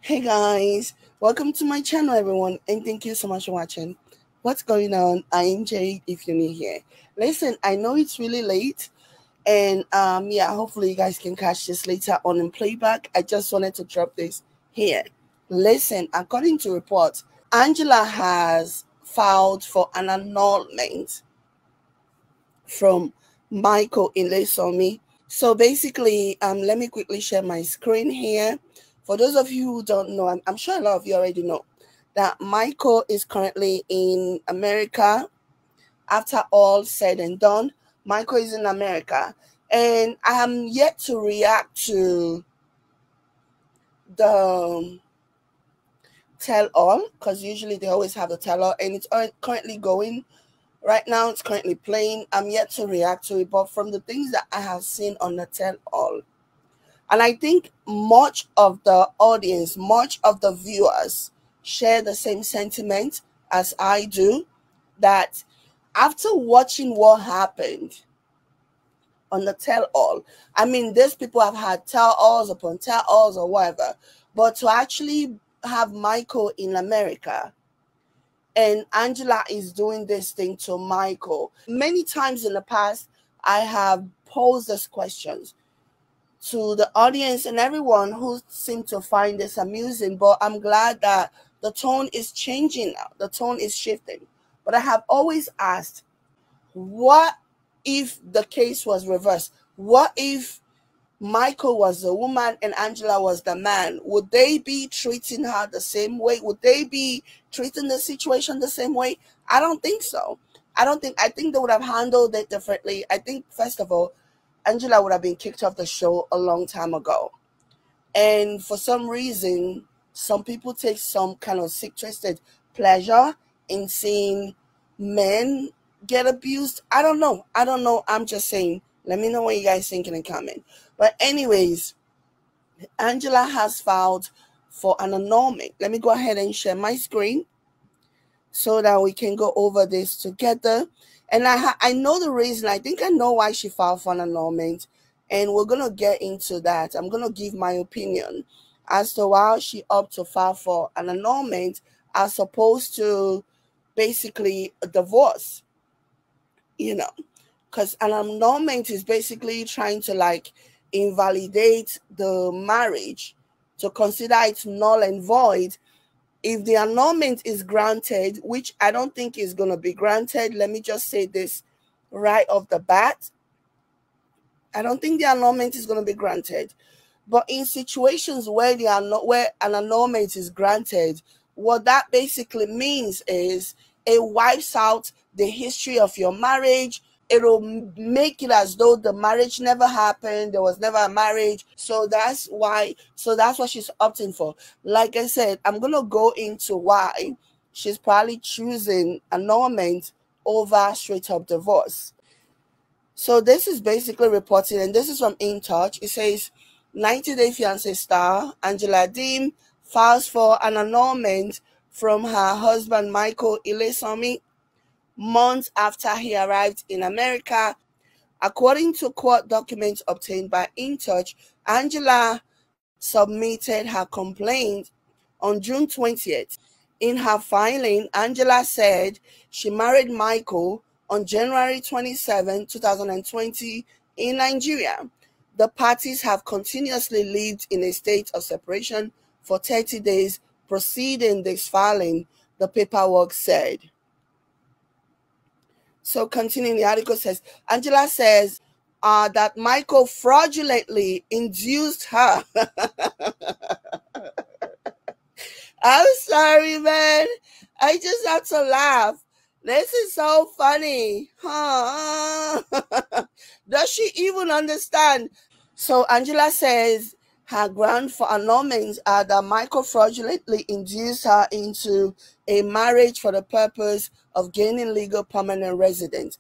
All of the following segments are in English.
Hey guys, welcome to my channel everyone, and thank you so much for watching. What's going on? I am Jade if you're new here. Listen, I know it's really late, and yeah, hopefully you guys can catch this later on in playback. I just wanted to drop this here. Listen, according to reports, Angela has filed for an annulment from Michael Ilesomi. So basically, let me quickly share my screen here. For those of you who don't know, I'm sure a lot of you already know that Michael is currently in America. After all said and done, Michael is in America. And I am yet to react to the tell all, because usually they always have the tell all, and it's currently going. Right now, it's currently playing. I'm yet to react to it, but from the things that I have seen on the tell all, and I think much of the audience, much of the viewers share the same sentiment as I do, that after watching what happened on the tell all, I mean, these people have had tell alls upon tell alls or whatever, but to actually have Michael in America and Angela is doing this thing to Michael. Many times in the past, I have posed these questions to the audience and everyone who seemed to find this amusing, but I'm glad that the tone is changing now. The tone is shifting. But I have always asked, what if the case was reversed? What if Michael was the woman and Angela was the man? Would they be treating her the same way? Would they be treating the situation the same way? I don't think so. I think they would have handled it differently. I think, first of all, Angela would have been kicked off the show a long time ago. And for some reason, some people take some kind of sick, twisted pleasure in seeing men get abused. I don't know. I'm just saying. Let me know what you guys think in the comment. But anyways, Angela has filed for an annulment. Let me go ahead and share my screen so that we can go over this together. And I know the reason. I think I know why she filed for an annulment. And we're going to get into that. I'm going to give my opinion as to why she opted to file for an annulment as opposed to basically a divorce. Because an annulment is basically trying to like invalidate the marriage, to consider it null and void. If the annulment is granted, which I don't think is going to be granted, let me just say this right off the bat. I don't think the annulment is going to be granted. But in situations where where an annulment is granted, what that basically means is it wipes out the history of your marriage. It'll make it as though the marriage never happened. There was never a marriage. So that's what she's opting for. Like I said, I'm going to go into why she's probably choosing annulment over straight up divorce. So this is basically reported, and this is from In Touch. It says 90 Day Fiancé star Angela Deem files for an annulment from her husband Michael Ilesomi months after he arrived in America. According to court documents obtained by In Touch, Angela submitted her complaint on June 20th. In her filing, Angela said she married Michael on January 27, 2020 in Nigeria. The parties have continuously lived in a state of separation for 30 days preceding this filing, the paperwork said. So continuing, the article says, Angela says that Michael fraudulently induced her. I'm sorry, man. I just had to laugh. This is so funny. Huh? Does she even understand? So Angela says her ground for annulment are that Michael fraudulently induced her into a marriage for the purpose of gaining legal permanent residence.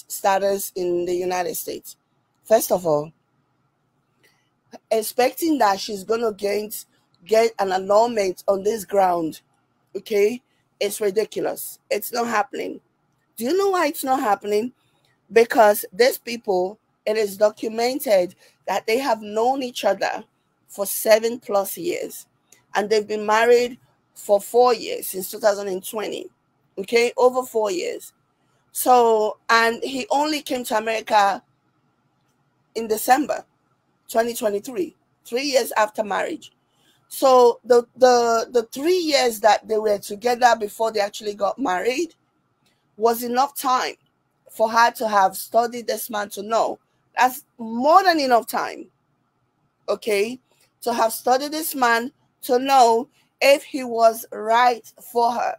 Status in the United States. First of all, expecting that she's going to get an annulment on this ground, okay, it's ridiculous. It's not happening. Do you know why it's not happening? Because these people it is documented that they have known each other for 7+ years, and they've been married for 4 years, since 2020. Okay, over 4 years. So, and he only came to America in December 2023, 3 years after marriage. So the 3 years that they were together before they actually got married was enough time for her to have studied this man, to know. That's more than enough time, okay, to have studied this man, to know if he was right for her.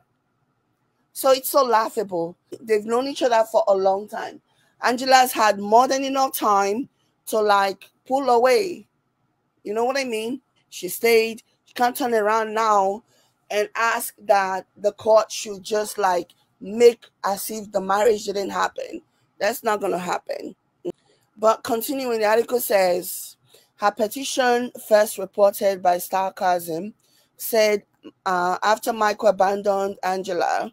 So it's so laughable. They've known each other for a long time. Angela's had more than enough time to like pull away. You know what I mean? She stayed. She can't turn around now and ask that the court should just like make as if the marriage didn't happen. That's not going to happen. But continuing, the article says, her petition, first reported by Sarcasm, said after Michael abandoned Angela,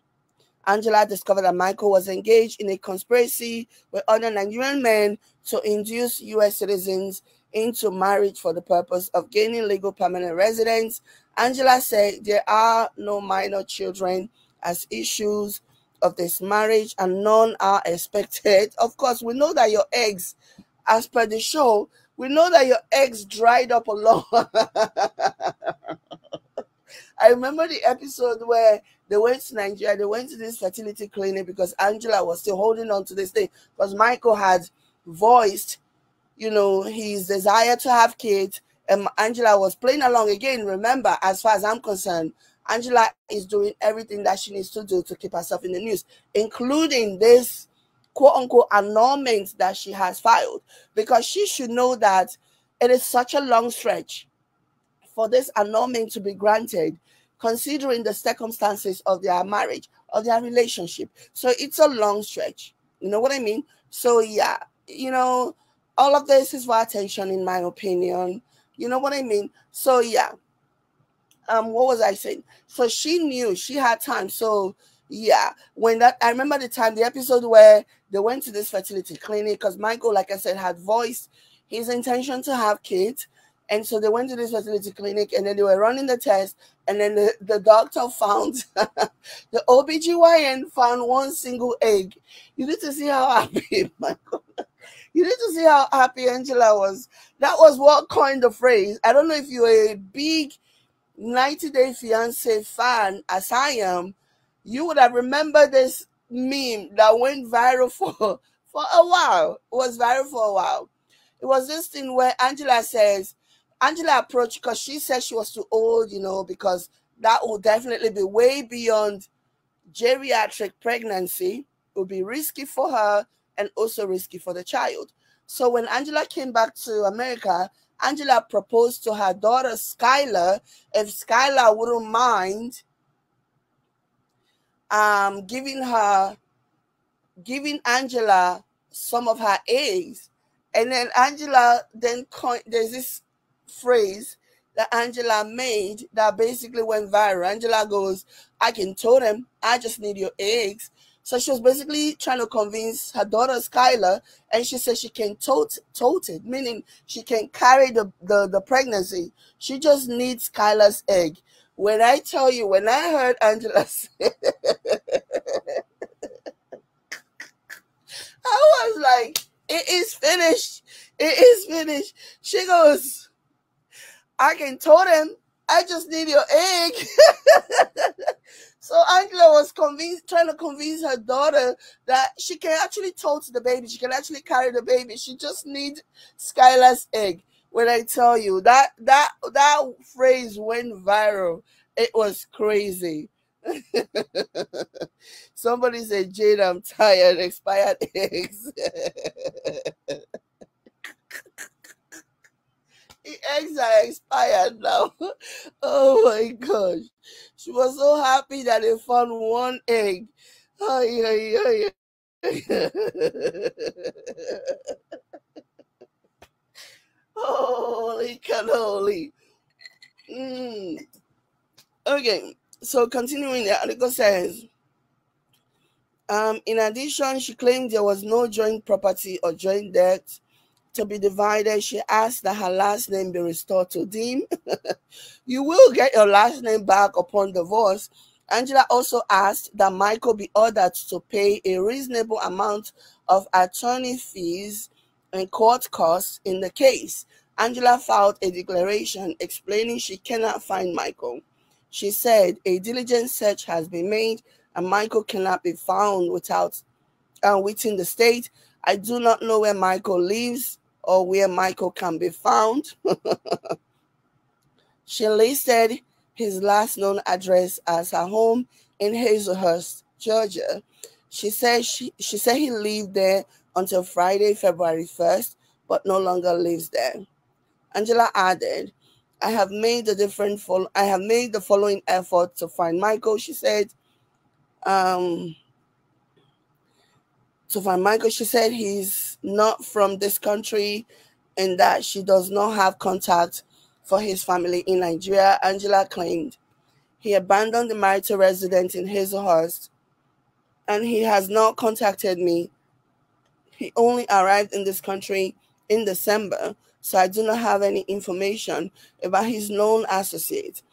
Angela discovered that Michael was engaged in a conspiracy with other Nigerian men to induce U.S. citizens into marriage for the purpose of gaining legal permanent residence. Angela said there are no minor children as issues of this marriage, and none are expected. Of course, we know that your eggs, as per the show, we know that your eggs dried up a lot. I remember the episode where they went to Nigeria, they went to this fertility clinic because Angela was still holding on to this thing, because Michael had voiced, you know, his desire to have kids, and Angela was playing along. Again, remember, as far as I'm concerned, Angela is doing everything that she needs to do to keep herself in the news, including this quote-unquote annulment that she has filed, because she should know that it is such a long stretch for this annulment to be granted, considering the circumstances of their marriage, of their relationship. So it's a long stretch. You know what I mean? So yeah, you know, all of this is for attention, in my opinion. You know what I mean? So yeah. What was I saying? So she knew, she had time. So yeah, when that, I remember the time, the episode where they went to this fertility clinic, because Michael, like I said, had voiced his intention to have kids. And so they went to this fertility clinic, and then they were running the test, and then the doctor found, the OBGYN found one single egg. You need to see how happy, Michael. You need to see how happy Angela was. That was what coined the phrase. I don't know if you're a big 90-Day Fiancé fan, as I am, you would have remembered this meme that went viral for a while. It was viral for a while. It was this thing where Angela approached, because she said she was too old, you know, because that would definitely be way beyond geriatric pregnancy. It would be risky for her and also risky for the child. So when Angela came back to America, Angela proposed to her daughter Skylar if Skylar wouldn't mind giving Angela some of her eggs. And then Angela then there's this phrase that Angela made that basically went viral. Angela goes, I can totem, I just need your eggs. So she was basically trying to convince her daughter Skylar, and she said she can tote it, meaning she can carry the pregnancy. She just needs Skylar's egg. When I tell you, when I heard Angela say, I was like, it is finished. It is finished. She goes, I can totem, I just need your egg. So Angela was trying to convince her daughter that she can actually tote the baby. She can actually carry the baby. She just needs Skylar's egg. When I tell you that phrase went viral, it was crazy. Somebody said, Jade, I'm tired. Expired eggs. The eggs are expired now. Oh my gosh. She was so happy that they found one egg. Holy cannoli. Okay, so continuing, the article says, in addition, she claimed there was no joint property or joint debt to be divided. She asked that her last name be restored to Dean. You will get your last name back upon divorce. Angela also asked that Michael be ordered to pay a reasonable amount of attorney fees and court costs in the case. Angela filed a declaration explaining she cannot find Michael. She said a diligent search has been made and Michael cannot be found within the state. I do not know where Michael lives or where Michael can be found. She listed his last known address as her home in Hazelhurst, Georgia. She said he lived there until Friday, February 1st, but no longer lives there. Angela added, I have made the following effort to find Michael. She said, she said he's not from this country and that she does not have contact for his family in Nigeria. Angela claimed he abandoned the marital residence in Hazelhurst and he has not contacted me. He only arrived in this country in December, so I do not have any information about his known associate.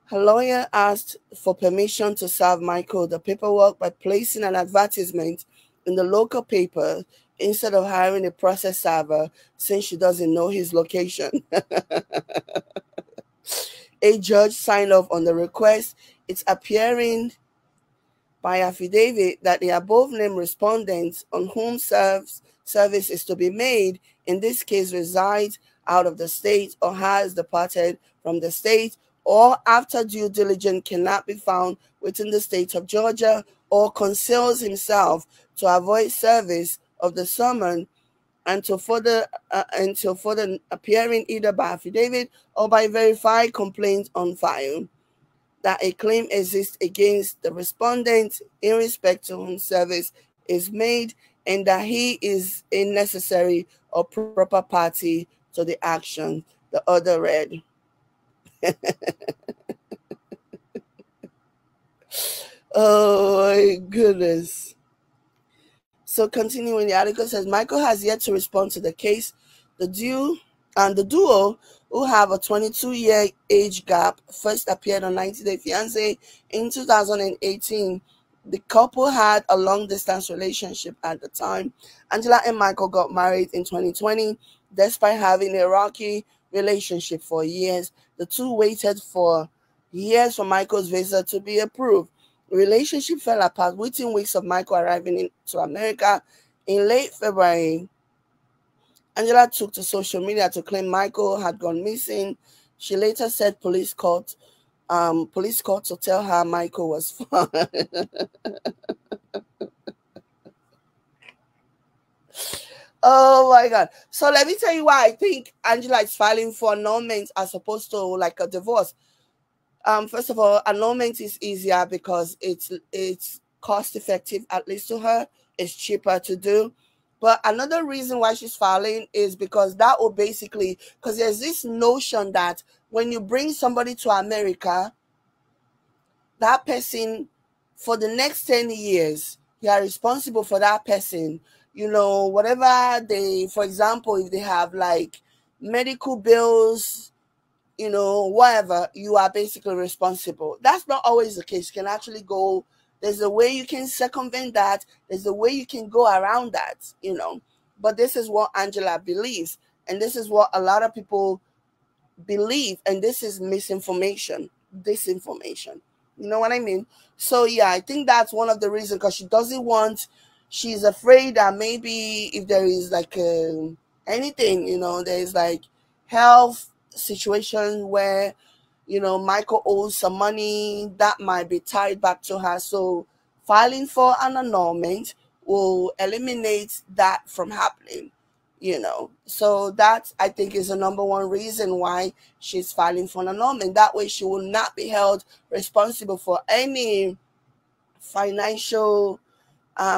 Her lawyer asked for permission to serve Michael the paperwork by placing an advertisement in the local paper instead of hiring a process server since she doesn't know his location. A judge signed off on the request. It's appearing by affidavit that the above named respondents on whom service is to be made in this case resides out of the state or has departed from the state or after due diligence cannot be found within the state of Georgia or conceals himself to avoid service of the summons until further appearing either by affidavit or by verified complaint on file that a claim exists against the respondent in respect to whom service is made and that he is a necessary or proper party to the action. The other read. Oh my goodness. So continuing, the article says Michael has yet to respond to the case. The duo, who have a 22-year age gap, first appeared on 90 Day Fiancé in 2018. The couple had a long-distance relationship at the time. Angela and Michael got married in 2020. Despite having a rocky relationship for years, the two waited for years for Michael's visa to be approved. The relationship fell apart within weeks of Michael arriving to America in late February. Angela took to social media to claim Michael had gone missing. She later said police called to tell her Michael was found. Oh my God. So let me tell you why I think Angela is filing for annulment as opposed to like a divorce. First of all, annulment is easier because it's cost effective, at least to her. It's cheaper to do. But another reason why she's filing is because that will basically, because there's this notion that when you bring somebody to America, that person, for the next 10 years, you are responsible for that person. You know, whatever for example, if they have like medical bills, you know, whatever, you are basically responsible. That's not always the case. You can actually go, there's a way you can circumvent that. There's a way you can go around that, you know. But this is what Angela believes. And this is what a lot of people believe. And this is misinformation, disinformation. You know what I mean? So, yeah, I think that's one of the reasons, because she's afraid that maybe if there is like anything, you know, there's like health situation where, you know, Michael owes some money that might be tied back to her. So filing for an annulment will eliminate that from happening, you know. So that, I think, is the number one reason why she's filing for an annulment. That way she will not be held responsible for any financial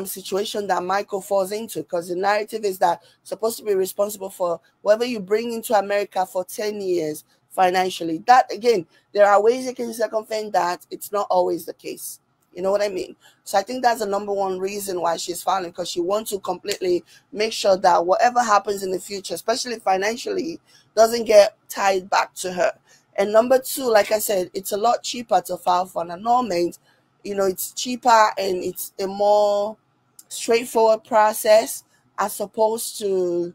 situation that Michael falls into, because the narrative is that supposed to be responsible for whatever you bring into America for 10 years financially. That, again, there are ways you can circumvent that. It's not always the case, You know what I mean? So I think that's the number one reason why she's filing, because she wants to completely make sure that whatever happens in the future, especially financially, doesn't get tied back to her. And number two, like I said, it's a lot cheaper to file for an annulment. You know, it's cheaper and it's a more straightforward process as opposed to,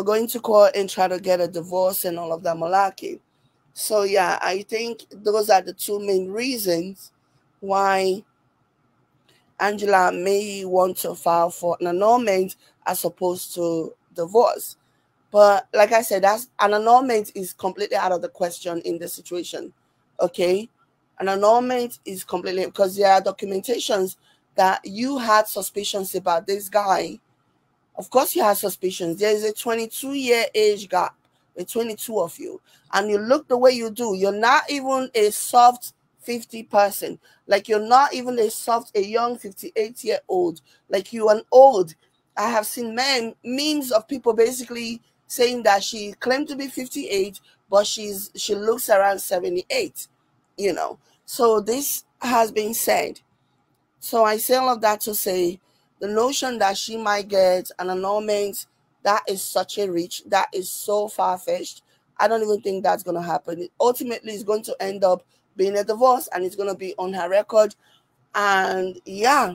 going to court and try to get a divorce and all of that malarkey. So yeah, I think those are the two main reasons why Angela may want to file for an annulment as opposed to divorce. But like I said, that's an annulment is completely out of the question in this situation. Okay? An annulment is completely, because there are documentations that you had suspicions about this guy. Of course you have suspicions. There is a 22-year age gap between the two of you. And you look the way you do. You're not even a soft 50 person. Like you're not even a young 58-year-old. Like you an old. I have seen memes of people basically saying that she claimed to be 58, but she looks around 78, So this has been said. So I say all of that to say the notion that she might get an annulment, that is such a reach, that is so far-fetched. I don't even think that's going to happen. Ultimately, it's going to end up being a divorce, and it's going to be on her record. And yeah,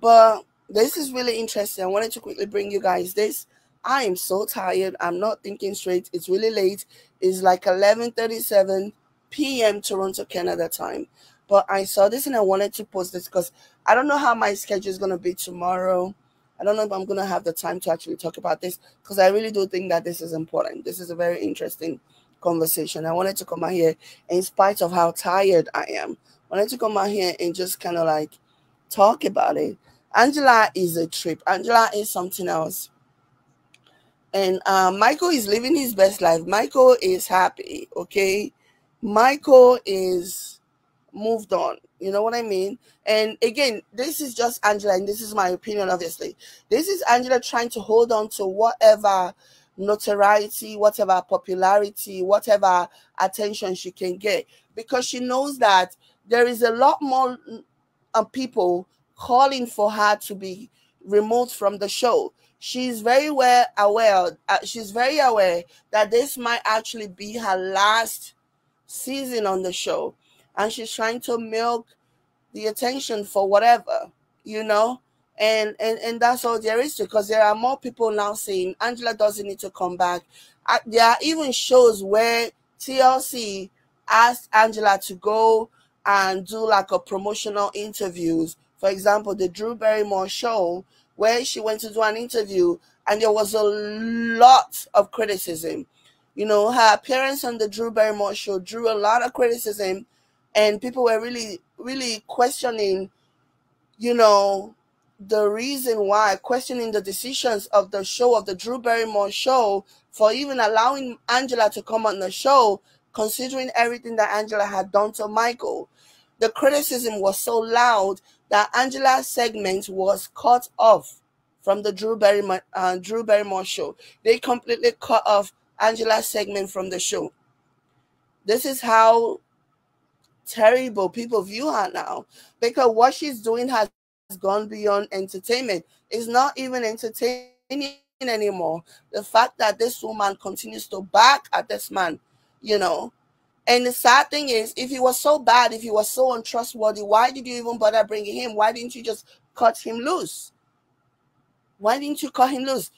but this is really interesting. I wanted to quickly bring you guys this. I am so tired. I'm not thinking straight. It's really late. It's like 11:37 p.m. Toronto, Canada time. But I saw this and I wanted to post this because I don't know how my schedule is going to be tomorrow. I don't know if I'm going to have the time to actually talk about this, because I really do think that this is important. This is a very interesting conversation. I wanted to come out here, in spite of how tired I am, I wanted to come out here and just kind of like talk about it. Angela is a trip. Angela is something else. And Michael is living his best life. Michael is happy, okay? Michael is moved on. You know what I mean? And again, this is just Angela, and this is my opinion, obviously. This is Angela trying to hold on to whatever notoriety, whatever popularity, whatever attention she can get, because she knows that there is a lot more people calling for her to be removed from the show. She's very well aware. She's very aware that this might actually be her last season on the show, and she's trying to milk the attention for whatever, and that's all there is to it, because there are more people now saying Angela doesn't need to come back. There are even shows where TLC asked Angela to go and do like a promotional interviews. For example, the Drew Barrymore show, where she went to do an interview and there was a lot of criticism. Her appearance on the Drew Barrymore show drew a lot of criticism, and people were really, really questioning, the reason why, questioning the decisions of the show, of the Drew Barrymore show, for even allowing Angela to come on the show, considering everything that Angela had done to Michael. The criticism was so loud that Angela's segment was cut off from the Drew Barrymore show. They completely cut off Angela's segment from the show. This is how terrible people view her now, because what she's doing has gone beyond entertainment. It's not even entertaining anymore. The fact that this woman continues to back at this man, And the sad thing is, if he was so bad, if he was so untrustworthy, why did you even bother bringing him? Why didn't you just cut him loose? Why didn't you cut him loose?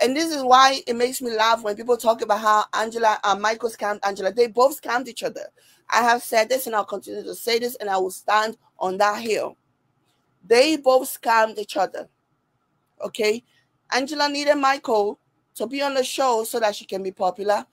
And this is why it makes me laugh when people talk about how Angela and Michael scammed Angela. They both scammed each other. I have said this and I'll continue to say this, and I will stand on that hill. They both scammed each other. Okay? Angela needed Michael to be on the show so that she can be popular.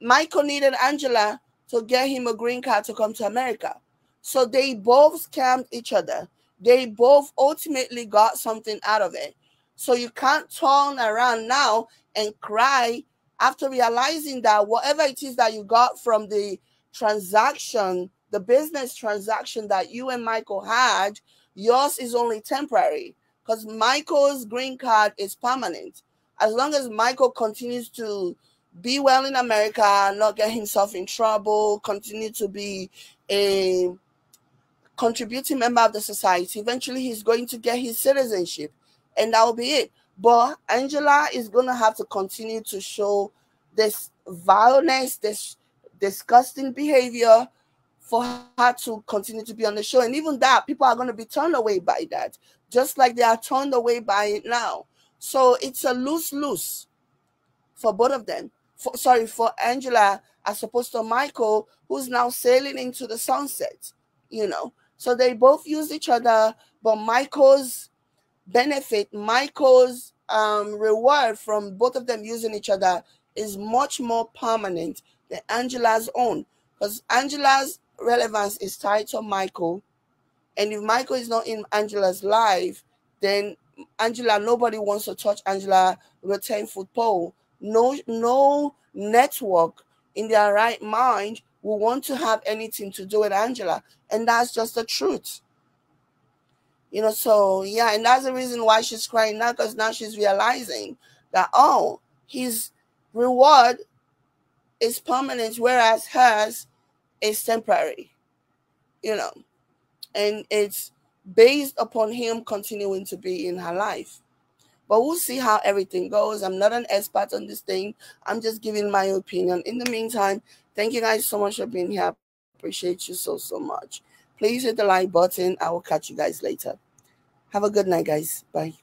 Michael needed Angela to get him a green card to come to America. So they both scammed each other. They both ultimately got something out of it. So you can't turn around now and cry after realizing that whatever it is that you got from the transaction, the business transaction that you and Michael had, yours is only temporary, because Michael's green card is permanent. As long as Michael continues to be well in America, not get himself in trouble, continue to be a contributing member of the society. Eventually, he's going to get his citizenship, and that will be it. But Angela is going to have to continue to show this vileness, this disgusting behavior for her to continue to be on the show. And even that, people are going to be turned away by that, just like they are turned away by it now. So it's a lose-lose for both of them. For Angela as opposed to Michael, who's now sailing into the sunset, you know. So they both use each other, but Michael's benefit, Michael's reward from both of them using each other is much more permanent than Angela's own, because Angela's relevance is tied to Michael, and if Michael is not in Angela's life, then Angela, nobody wants to touch Angela with a 10-foot pole. No network in their right mind will want to have anything to do with Angela, and that's just the truth. You know, so yeah, and that's the reason why she's crying now, because now she's realizing that, oh, his reward is permanent, whereas hers is temporary, you know, and it's based upon him continuing to be in her life. But we'll see how everything goes. I'm not an expert on this thing. I'm just giving my opinion. In the meantime, thank you guys so much for being here. I appreciate you so much. Please hit the like button. I will catch you guys later. Have a good night, guys. Bye.